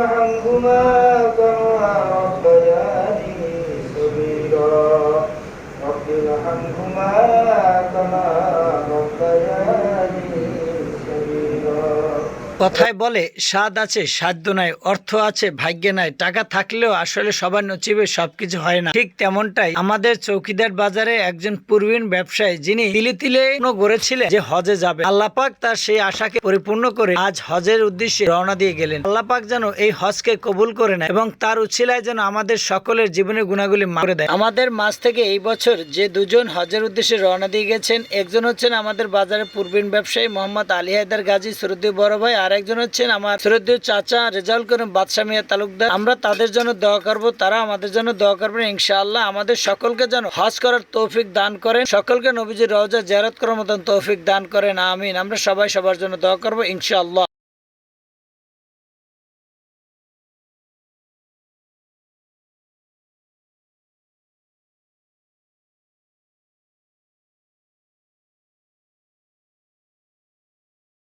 ارحمهما كما ربياني صغيرا رب ارحمهما كما ربياني صغيرا। কথায় বলে স্বাদ আছে সাধ্য নাই, অর্থ আছে ভাগ্যে নাই। টাকা থাকলেও আসলে সবার নসিবে সবকিছু হয় না। ঠিক তেমনটাই আমাদের চৌকিদার বাজারে একজন প্রবীণ ব্যবসায়ী, যিনি তিলে তিলে গড়েছিলেন যে হজে যাবে, আল্লাহ পাক তার সেই আশাকে পরিপূর্ণ করে আজ হজের উদ্দেশ্যে রওনা দিয়ে গেলেন। আল্লাহ পাক যেন এই হজকে কবুল করে নেয় এবং তার উছিলায় যেন আমাদের সকলের জীবনের গুণাগুলি মাফ করে দেয়। আমাদের মাঝ থেকে এই বছর যে দুজন হজের উদ্দেশ্যে রওনা দিয়ে গেছেন, একজন হচ্ছেন আমাদের বাজারের প্রবীণ ব্যবসায়ী মোহাম্মদ আলী হায়দার গাজী শ্রদ্ধেয় বড় ভাই, আর একজন হচ্ছেন আমার শ্রদ্ধেয় চাচা রেজাউল করিম বাদশা মিয়া তালুকদার। আমরা তাদের জন্য দোয়া করব, তারা আমাদের জন্য দোয়া করবেন ইনশাআল্লাহ। আমাদের সকলকে যেন হজ করার তৌফিক দান করেন, সকলকে নবীজির রওজা জিয়ারত করার মতন তৌফিক দান করেন, আমিন। আমরা সবাই সবার জন্য দোয়া করব ইনশাআল্লাহ।